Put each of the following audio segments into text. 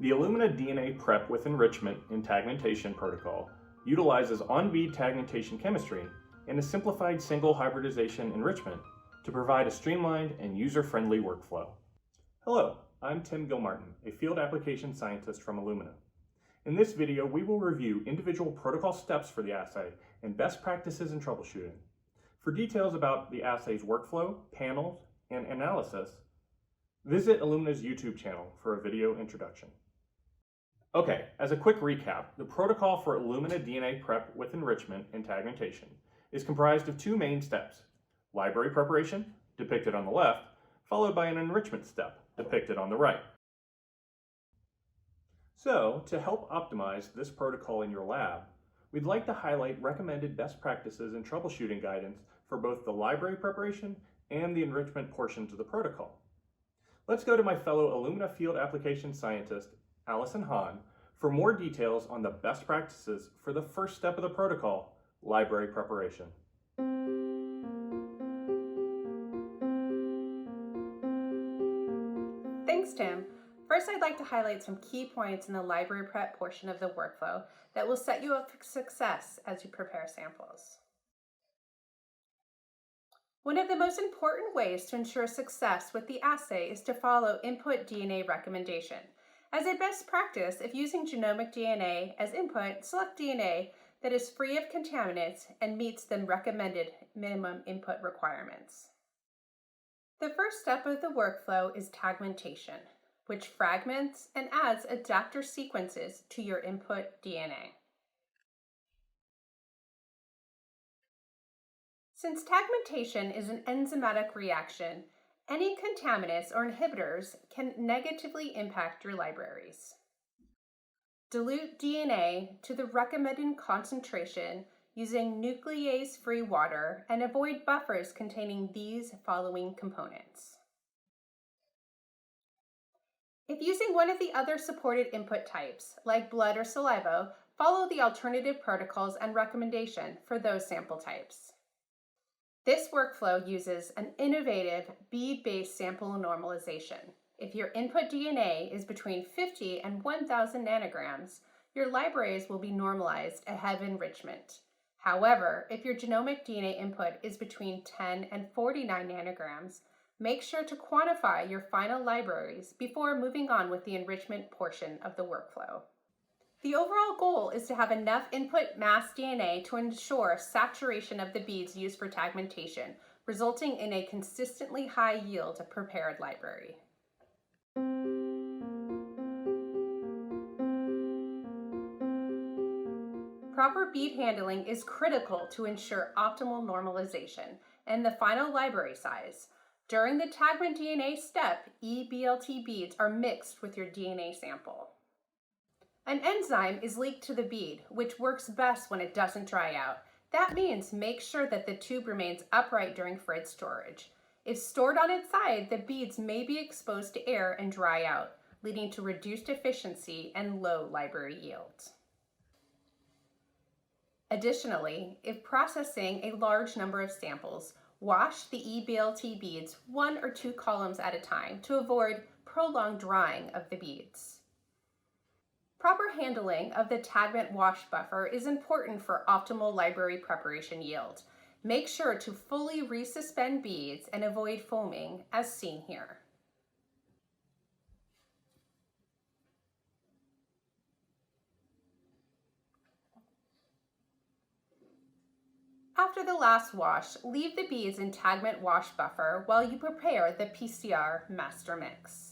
The Illumina DNA Prep with Enrichment and Tagmentation protocol utilizes on-bead tagmentation chemistry and a simplified single hybridization enrichment to provide a streamlined and user-friendly workflow. Hello, I'm Tim Gilmartin, a Field Applications Scientist from Illumina. In this video, we will review individual protocol steps for the assay and best practices in troubleshooting. For details about the assay's workflow, panels, and analysis, visit Illumina's YouTube channel for a video introduction. Okay, as a quick recap, the protocol for Illumina DNA Prep with Enrichment and Tagmentation is comprised of two main steps: library preparation, depicted on the left, followed by an enrichment step, depicted on the right. So, to help optimize this protocol in your lab, we'd like to highlight recommended best practices and troubleshooting guidance for both the library preparation and the enrichment portions of the protocol. Let's go to my fellow Illumina Field Applications Scientist, Allison Hahn, for more details on the best practices for the first step of the protocol, library preparation. Thanks, Tim. First, I'd like to highlight some key points in the library prep portion of the workflow that will set you up for success as you prepare samples. One of the most important ways to ensure success with the assay is to follow input DNA recommendation. As a best practice, if using genomic DNA as input, select DNA that is free of contaminants and meets the recommended minimum input requirements. The first step of the workflow is tagmentation, which fragments and adds adapter sequences to your input DNA. Since tagmentation is an enzymatic reaction, any contaminants or inhibitors can negatively impact your libraries. Dilute DNA to the recommended concentration using nuclease-free water and avoid buffers containing these following components. If using one of the other supported input types, like blood or saliva, follow the alternative protocols and recommendation for those sample types. This workflow uses an innovative bead-based sample normalization. If your input DNA is between 50 and 1,000 nanograms, your libraries will be normalized ahead of enrichment. However, if your genomic DNA input is between 10 and 49 nanograms, make sure to quantify your final libraries before moving on with the enrichment portion of the workflow. The overall goal is to have enough input mass DNA to ensure saturation of the beads used for tagmentation, resulting in a consistently high yield of prepared library. Proper bead handling is critical to ensure optimal normalization and the final library size. During the Tagment DNA step, eBLT beads are mixed with your DNA sample. An enzyme is leaked to the bead, which works best when it doesn't dry out. That means make sure that the tube remains upright during fridge storage. If stored on its side, the beads may be exposed to air and dry out, leading to reduced efficiency and low library yields. Additionally, if processing a large number of samples, wash the eBLT beads 1 or 2 columns at a time to avoid prolonged drying of the beads. Proper handling of the Tagment wash buffer is important for optimal library preparation yield. Make sure to fully resuspend beads and avoid foaming, as seen here. After the last wash, leave the beads in Tagment wash buffer while you prepare the PCR master mix.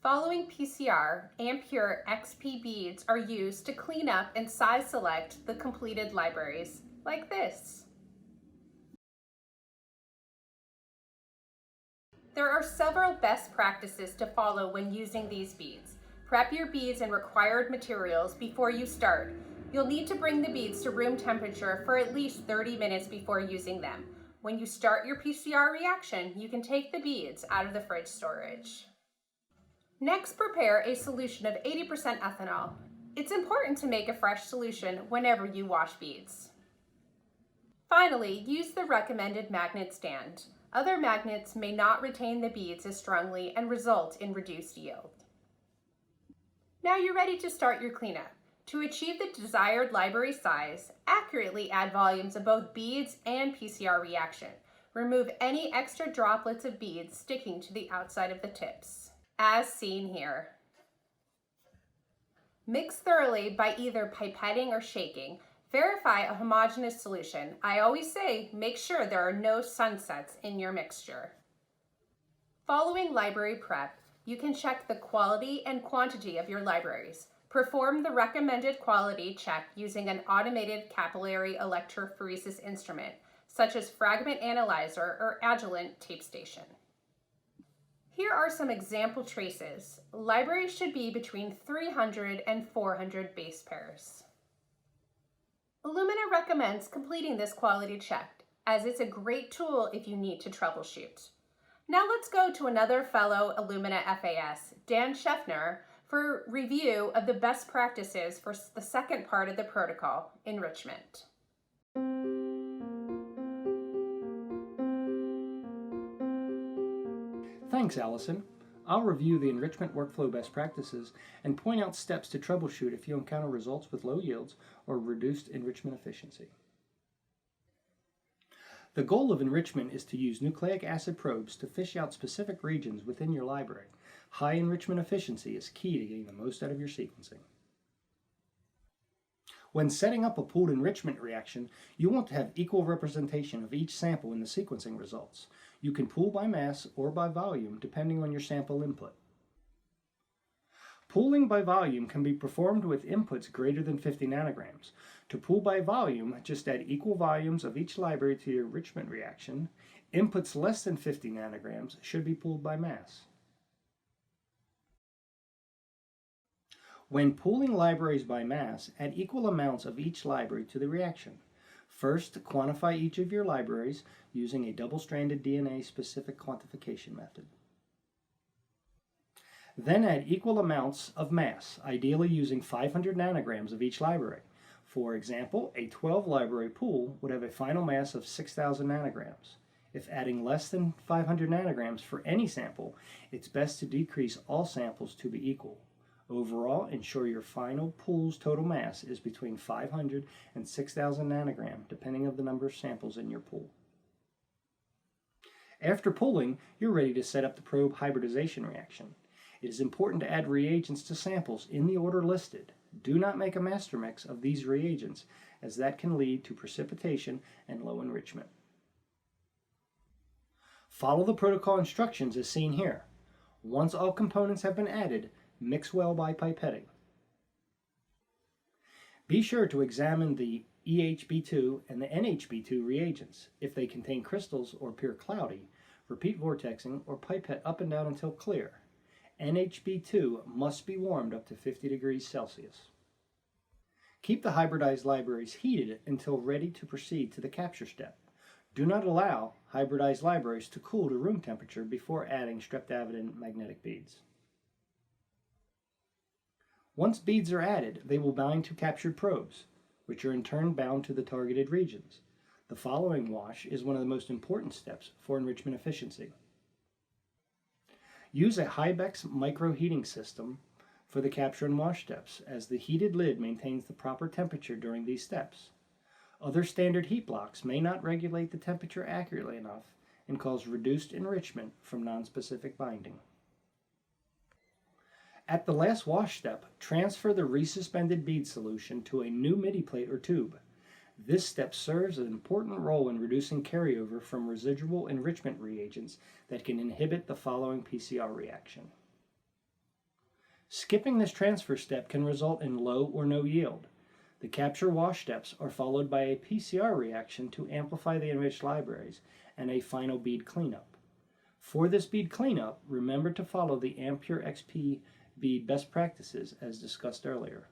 Following PCR, Ampure XP beads are used to clean up and size select the completed libraries, like this. There are several best practices to follow when using these beads. Prep your beads and required materials before you start. You'll need to bring the beads to room temperature for at least 30 minutes before using them. When you start your PCR reaction, you can take the beads out of the fridge storage. Next, prepare a solution of 80% ethanol. It's important to make a fresh solution whenever you wash beads. Finally, use the recommended magnet stand. Other magnets may not retain the beads as strongly and result in reduced yield. Now you're ready to start your cleanup. To achieve the desired library size, accurately add volumes of both beads and PCR reaction. Remove any extra droplets of beads sticking to the outside of the tips, as seen here. Mix thoroughly by either pipetting or shaking. Verify a homogeneous solution. I always say make sure there are no sunsets in your mixture. Following library prep, you can check the quality and quantity of your libraries. Perform the recommended quality check using an automated capillary electrophoresis instrument, such as Fragment Analyzer or Agilent Tape Station. Here are some example traces. Libraries should be between 300 and 400 base pairs. Illumina recommends completing this quality check, as it's a great tool if you need to troubleshoot. Now let's go to another fellow Illumina FAS, Dan Schoeffner, for review of the best practices for the second part of the protocol, enrichment. Thanks, Allison. I'll review the enrichment workflow best practices and point out steps to troubleshoot if you encounter results with low yields or reduced enrichment efficiency. The goal of enrichment is to use nucleic acid probes to fish out specific regions within your library. High enrichment efficiency is key to getting the most out of your sequencing. When setting up a pooled enrichment reaction, you want to have equal representation of each sample in the sequencing results. You can pool by mass or by volume depending on your sample input. Pooling by volume can be performed with inputs greater than 50 nanograms. To pool by volume, just add equal volumes of each library to your enrichment reaction. Inputs less than 50 nanograms should be pooled by mass. When pooling libraries by mass, add equal amounts of each library to the reaction. First, quantify each of your libraries using a double-stranded DNA-specific quantification method. Then add equal amounts of mass, ideally using 500 nanograms of each library. For example, a 12-library pool would have a final mass of 6,000 nanograms. If adding less than 500 nanograms for any sample, it's best to decrease all samples to be equal. Overall, ensure your final pool's total mass is between 500 and 6,000 nanograms, depending on the number of samples in your pool. After pooling, you're ready to set up the probe hybridization reaction. It is important to add reagents to samples in the order listed. Do not make a master mix of these reagents, as that can lead to precipitation and low enrichment. Follow the protocol instructions as seen here. Once all components have been added, mix well by pipetting. Be sure to examine the EHB2 and the NHB2 reagents. If they contain crystals or appear cloudy, repeat vortexing or pipette up and down until clear. NHB2 must be warmed up to 50 degrees Celsius. Keep the hybridized libraries heated until ready to proceed to the capture step. Do not allow hybridized libraries to cool to room temperature before adding streptavidin magnetic beads. Once beads are added, they will bind to captured probes, which are in turn bound to the targeted regions. The following wash is one of the most important steps for enrichment efficiency. Use a Hybex microheating system for the capture and wash steps, as the heated lid maintains the proper temperature during these steps. Other standard heat blocks may not regulate the temperature accurately enough and cause reduced enrichment from nonspecific binding. At the last wash step, transfer the resuspended bead solution to a new MIDI plate or tube. This step serves an important role in reducing carryover from residual enrichment reagents that can inhibit the following PCR reaction. Skipping this transfer step can result in low or no yield. The capture wash steps are followed by a PCR reaction to amplify the enriched libraries and a final bead cleanup. For this bead cleanup, remember to follow the Ampure XP bead best practices as discussed earlier.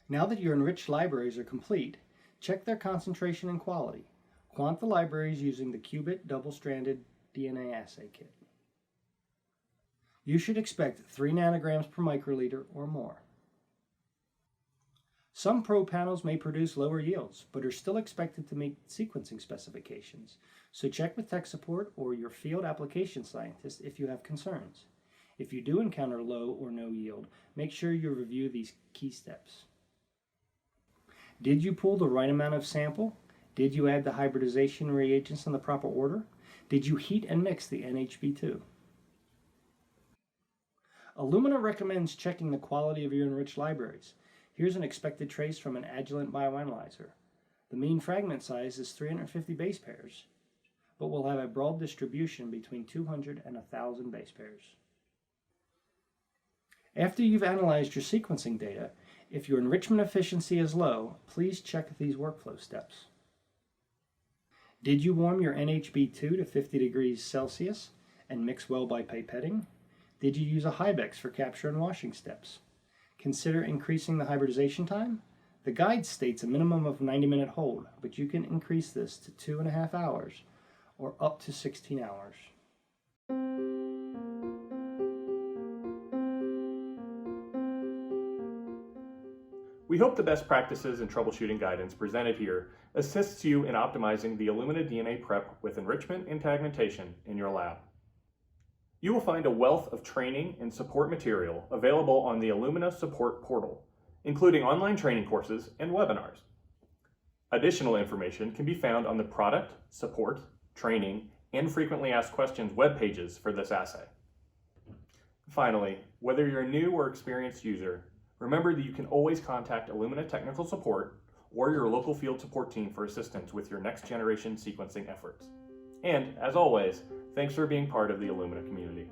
Now that your enriched libraries are complete, check their concentration and quality. Quant the libraries using the Qubit double-stranded DNA assay kit. You should expect 3 nanograms per microliter or more. Some probe panels may produce lower yields, but are still expected to meet sequencing specifications, so check with tech support or your field application scientist if you have concerns. If you do encounter low or no yield, make sure you review these key steps. Did you pull the right amount of sample? Did you add the hybridization reagents in the proper order? Did you heat and mix the NHB2? Illumina recommends checking the quality of your enriched libraries. Here's an expected trace from an Agilent bioanalyzer. The mean fragment size is 350 base pairs, but will have a broad distribution between 200 and 1,000 base pairs. After you've analyzed your sequencing data, if your enrichment efficiency is low, please check these workflow steps. Did you warm your NHB2 to 50 degrees Celsius and mix well by pipetting? Did you use a Hybex for capture and washing steps? Consider increasing the hybridization time? The guide states a minimum of 90-minute hold, but you can increase this to 2.5 hours or up to 16 hours. We hope the best practices and troubleshooting guidance presented here assists you in optimizing the Illumina DNA Prep with enrichment and tagmentation in your lab. You will find a wealth of training and support material available on the Illumina support portal, including online training courses and webinars. Additional information can be found on the product, support, training, and frequently asked questions web pages for this assay. Finally, whether you're a new or experienced user, remember that you can always contact Illumina Technical Support or your local field support team for assistance with your next generation sequencing efforts. And, as always, thanks for being part of the Illumina community.